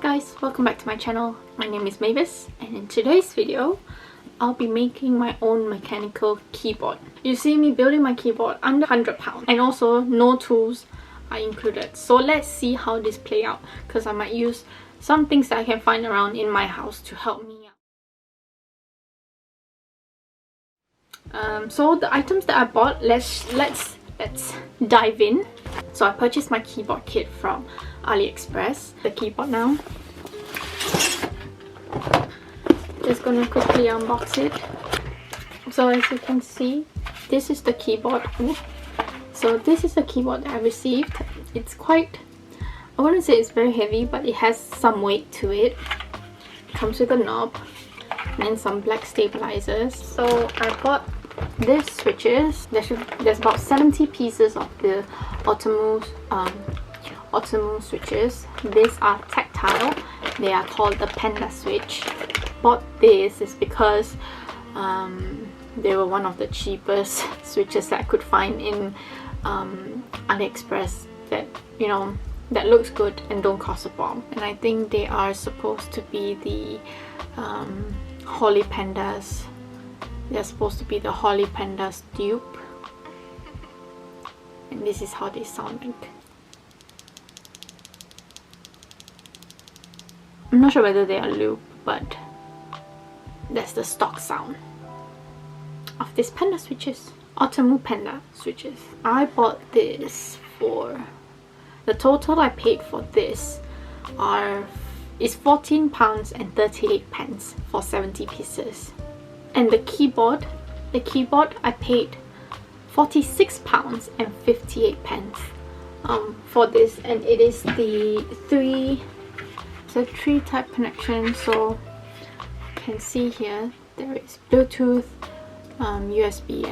guys, welcome back to my channel. My name is Mavis, and in today's video I'll be making my own mechanical keyboard. You see me building my keyboard under £100 and also no tools are included. So let's see how this play out, because I might use some things that I can find around in my house to help me out. So the items that I bought, let's dive in. So I purchased my keyboard kit from AliExpress. The keyboard now. Just gonna quickly unbox it. So as you can see, this is the keyboard. So this is the keyboard that I received. It's quite, I wouldn't say it's very heavy, but it has some weight to it. It comes with a knob and some black stabilizers. So I bought these switches. There's about 70 pieces of the Outemu switches. These are tactile. They are called the Panda Switch. Bought this is because they were one of the cheapest switches that I could find in AliExpress that, you know, that looks good and don't cost a bomb. And I think they are supposed to be the Holly Pandas. They're supposed to be the Holly Pandas dupe. And this is how they sound like. I'm not sure whether they are looped, but that's the stock sound of these Panda switches. Outemu Panda switches. I bought this for, the total I paid for this is £14.38 for 70 pieces. And the keyboard I paid £46.58 for this, and it is the three type connection. So you can see here there is Bluetooth, USB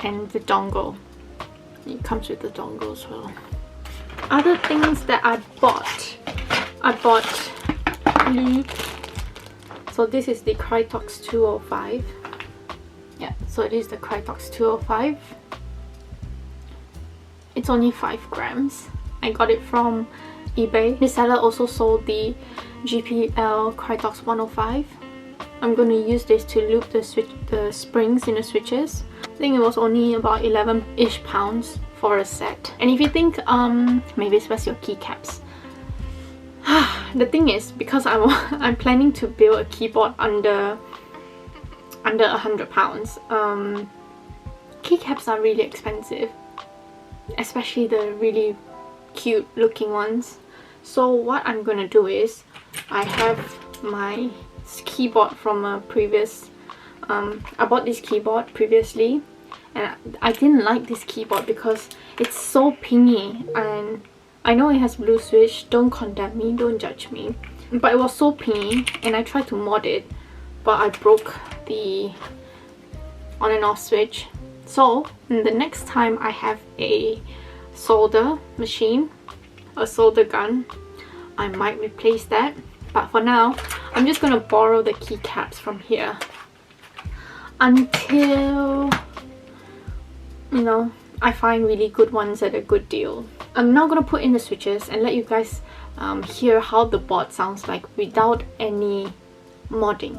and the dongle. It comes with the dongle as well. Other things that I bought glue. So this is the Krytox 205. Yeah, so it is the Krytox 205. It's only 5 grams. I got it from eBay. The seller also sold the GPL Krytox 105. I'm going to use this to loop the springs in the switches. I think it was only about 11-ish pounds for a set. And if you think, maybe it's where's your keycaps? The thing is, because I'm planning to build a keyboard under £100, keycaps are really expensive, especially the really cute looking ones. So what I'm gonna do is, I have my keyboard from a previous, I bought this keyboard previously, and I didn't like this keyboard because it's so pingy. And I know it has blue switch, don't condemn me, don't judge me, but it was so pingy and I tried to mod it, but I broke the on and off switch. So the next time I have a solder machine, a solder gun, I might replace that. But for now, I'm just gonna borrow the keycaps from here until, you know, I find really good ones at a good deal. I'm now gonna put in the switches and let you guys hear how the board sounds like without any modding.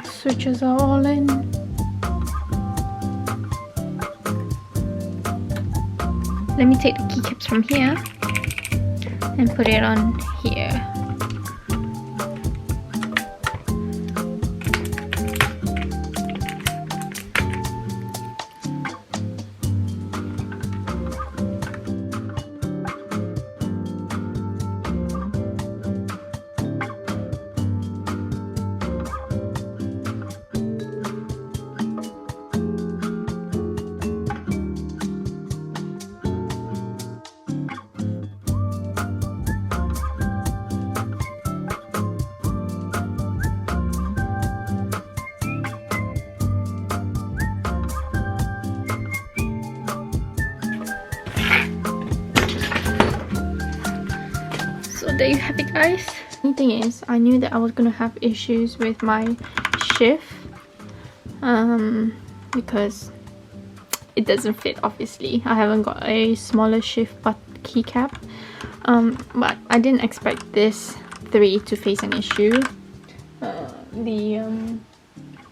Switches are all in. Let me take the keycaps from here and put it on here. there you have it, guys. The thing is, I knew that I was gonna have issues with my shift because it doesn't fit. Obviously I haven't got a smaller shift but keycap, but I didn't expect this 3 to face an issue. The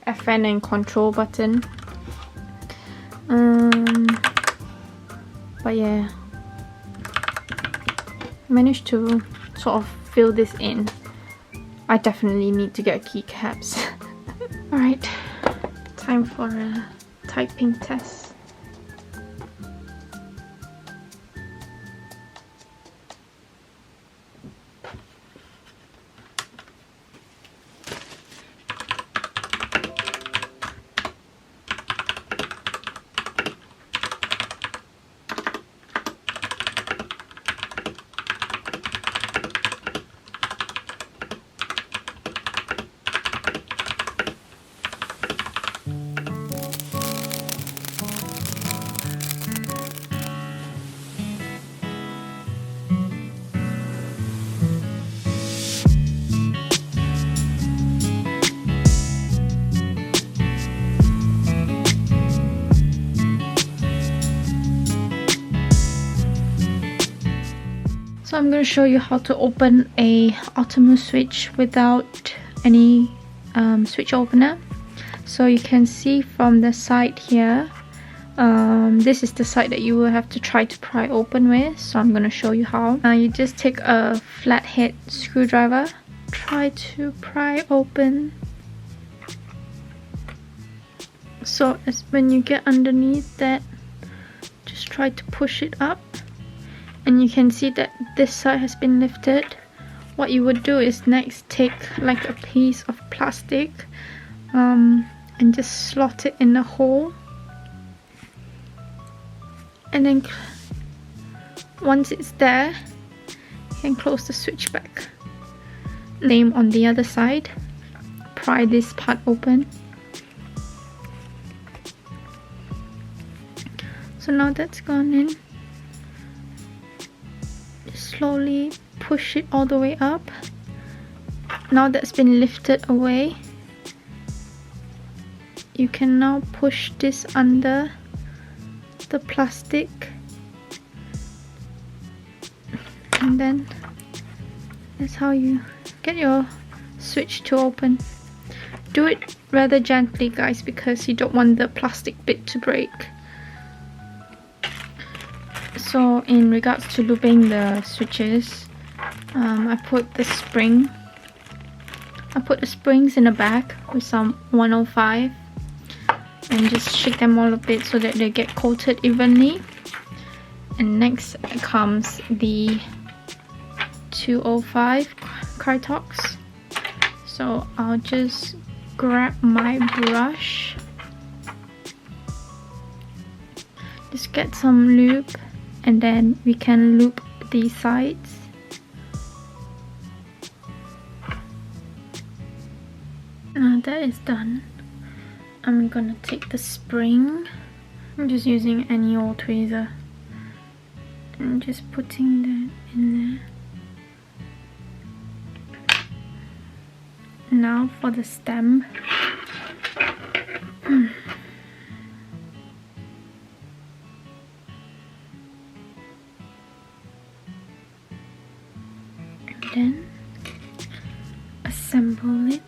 FN and control button, but yeah, I managed to sort of fill this in. I definitely need to get keycaps. Alright, time for a typing test. So I'm going to show you how to open a Outemu Switch without any switch opener. So you can see from the side here, this is the side that you will have to try to pry open with. So I'm going to show you how. You just take a flathead screwdriver, try to pry open. So as when you get underneath that, just try to push it up. And you can see that this side has been lifted. What you would do is next take like a piece of plastic and just slot it in the hole, and then once it's there, you can close the switch back. Same on the other side. Pry this part open. So now that's gone in. Slowly push it all the way up. Now that's been lifted away, you can now push this under the plastic, and then that's how you get your switch to open. Do it rather gently, guys, because you don't want the plastic bit to break. So in regards to looping the switches, I put the springs in a bag with some 105 and just shake them all a bit so that they get coated evenly. And next comes the 205 Krytox. So I'll just grab my brush, just get some lube, and then we can loop these sides. Now that is done, I'm gonna take the spring. I'm just using any old tweezer and just putting that in there. Now for the stem. Then assemble it.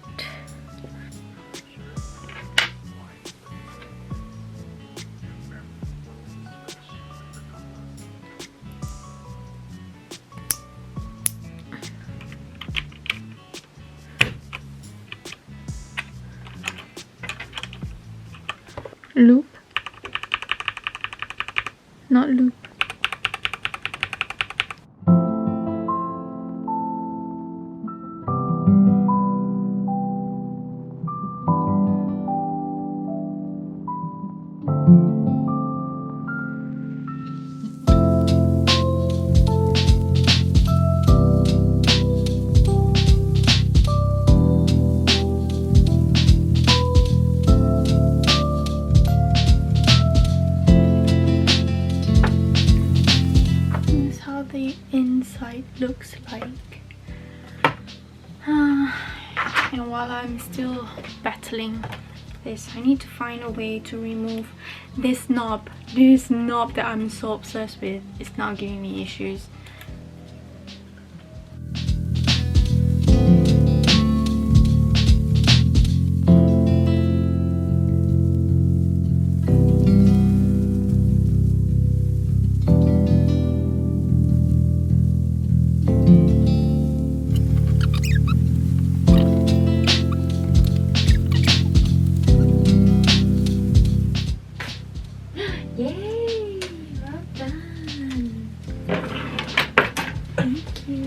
Loop, not loop. The inside looks like. And while I'm still battling this, I need to find a way to remove this knob. This knob that I'm so obsessed with is now giving me issues. Yay! Well done! Thank you.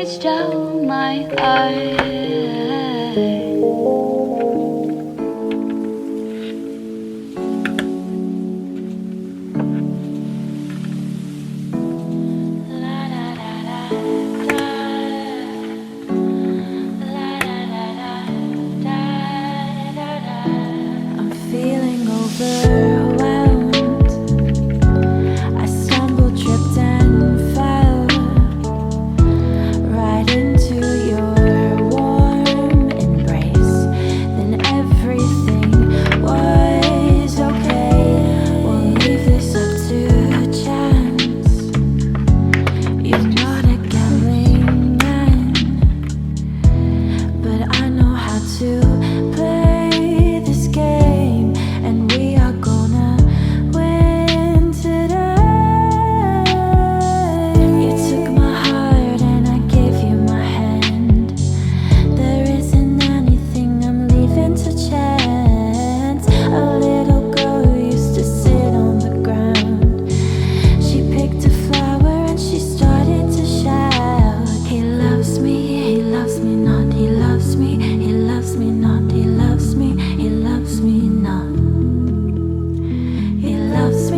stole my heart. I'm feeling overwhelmed. I stumbled, tripped and fell right into your warm embrace. Then everything was okay. We'll leave this up to chance. You're not a gambling man, but I know how to play this game, and we are gonna win today. You took my heart and I gave you my hand. There isn't anything I'm leaving to chance. A little girl used to sit on the ground. She picked a flower and she started to shout. He loves me not, he loves me, he loves me not, he loves me, he loves me not. He loves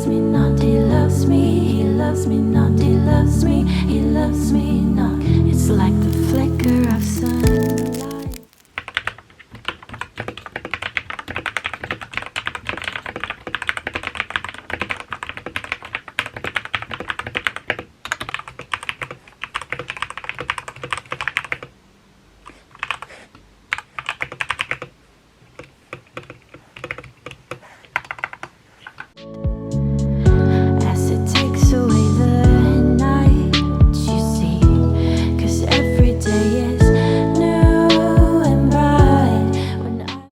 me not, he loves me, he loves me not, he loves me, he loves me not. It's like the flicker of sun.